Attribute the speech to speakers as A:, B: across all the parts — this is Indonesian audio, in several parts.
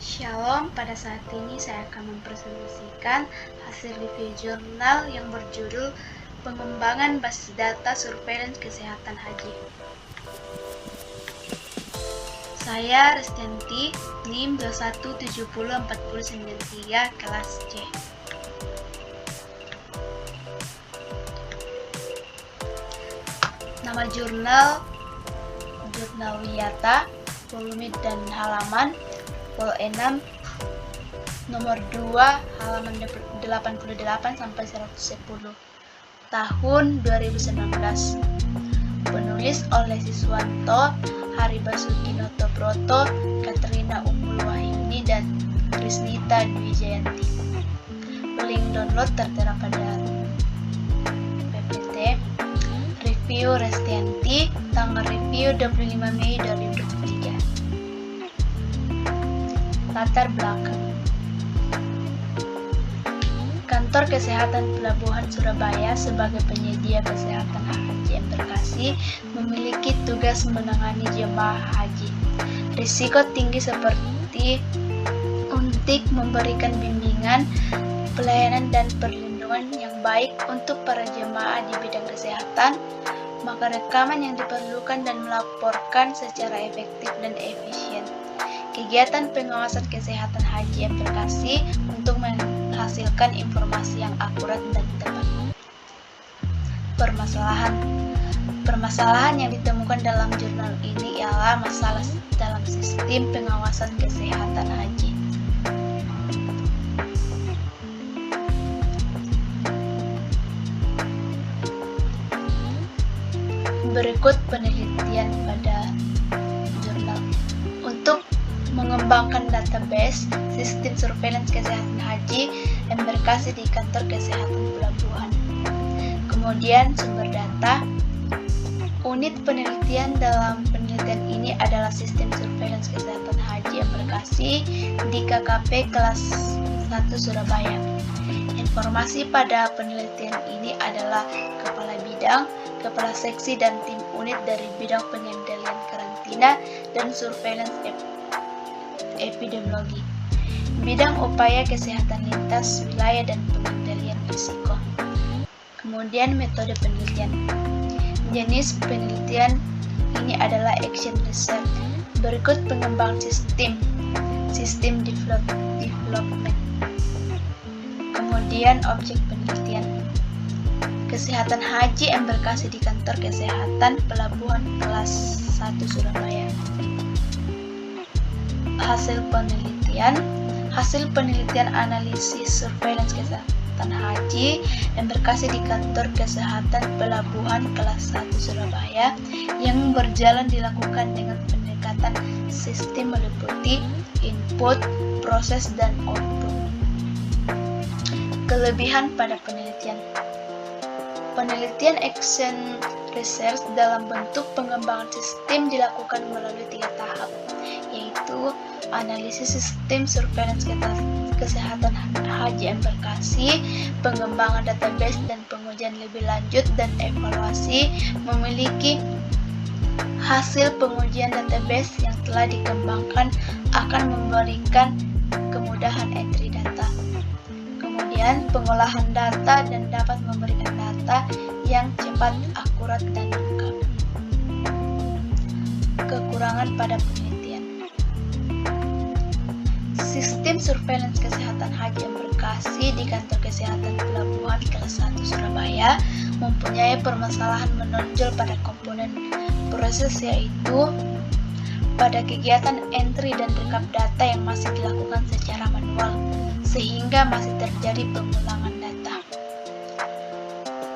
A: Shalom, pada saat ini saya akan mempresentasikan hasil review jurnal yang berjudul Pengembangan Basis Data Surveillance Kesehatan Haji. Saya Restianti, NIM 21704093, kelas C. Nama jurnal Wiyata, volume dan halaman 6, nomor 2, halaman 88 sampai 110, tahun 2019. Penulis oleh Siswanto, Hari Basuki Notobroto, Katrina Ummul Wahyuni, dan Krisnita Dwi Jayanti. Link download tertera pada PPT. Review Restianti, tanggal review 25 Mei 2023. Latar belakang. Kantor Kesehatan Pelabuhan Surabaya sebagai penyedia kesehatan haji embarkasi memiliki tugas menangani jemaah haji risiko tinggi seperti untuk memberikan bimbingan, pelayanan dan perlindungan yang baik untuk para jemaah di bidang kesehatan, maka rekaman yang diperlukan dan melaporkan secara efektif dan efisien. Kegiatan pengawasan kesehatan haji embarkasi untuk menghasilkan informasi yang akurat dan tepat. Permasalahan yang ditemukan dalam jurnal ini ialah masalah dalam sistem pengawasan kesehatan haji. Berikut penelitian pada jurnal. Untuk mengembangkan database sistem surveillance kesehatan haji embarkasi di kantor kesehatan pelabuhan. Kemudian sumber data. Unit penelitian dalam penelitian ini adalah sistem surveillance kesehatan haji embarkasi di KKP kelas 1 Surabaya. Informasi pada penelitian ini adalah kepala bidang, kepala seksi dan tim unit dari bidang pengendalian karantina dan surveillance epidemiologi, bidang upaya kesehatan lintas wilayah dan pengendalian risiko. Kemudian metode penelitian. Jenis penelitian ini adalah action research. Berikut pengembangan sistem development. Kemudian objek penelitian. Kesehatan haji embarkasi di kantor kesehatan pelabuhan kelas 1 Surabaya. Hasil penelitian analisis surveillance kesehatan haji embarkasi di kantor kesehatan pelabuhan kelas 1 Surabaya yang berjalan dilakukan dengan pendekatan sistem meliputi input, proses, dan output. Kelebihan pada penelitian. Penelitian action research dalam bentuk pengembangan sistem dilakukan melalui 3 tahap, yaitu analisis sistem surveillance kesehatan haji embarkasi, pengembangan database dan pengujian lebih lanjut, dan evaluasi. Memiliki hasil pengujian database yang telah dikembangkan akan memberikan kemudahan entry data. Kemudian pengolahan data dan dapat memberikan data yang cepat, akurat, dan lengkap. Kekurangan pada penelitian. Sistem surveillance kesehatan haji embarkasi di kantor kesehatan pelabuhan kelas 1 Surabaya mempunyai permasalahan menonjol pada komponen proses, yaitu pada kegiatan entry dan rekap data yang masih dilakukan secara manual, sehingga masih terjadi pengulangan data.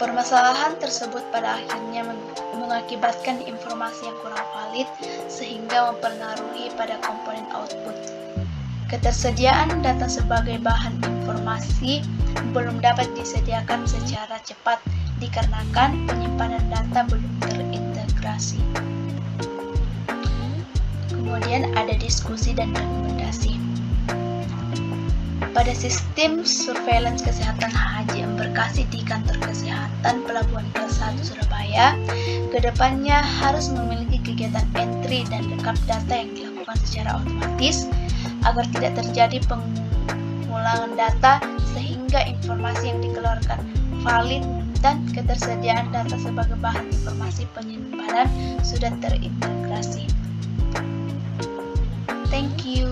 A: Permasalahan tersebut pada akhirnya mengakibatkan informasi yang kurang valid sehingga mempengaruhi pada komponen output. Ketersediaan data sebagai bahan informasi belum dapat disediakan secara cepat dikarenakan penyimpanan data belum terintegrasi. Kemudian ada diskusi dan rekomendasi. Pada sistem surveillance kesehatan haji embarkasi di kantor kesehatan pelabuhan kelas 1 Surabaya, kedepannya harus memiliki kegiatan entry dan rekap data yang dilakukan secara otomatis, agar tidak terjadi pengulangan data sehingga informasi yang dikeluarkan valid dan ketersediaan data sebagai bahan informasi penyimpanan sudah terintegrasi. Thank you.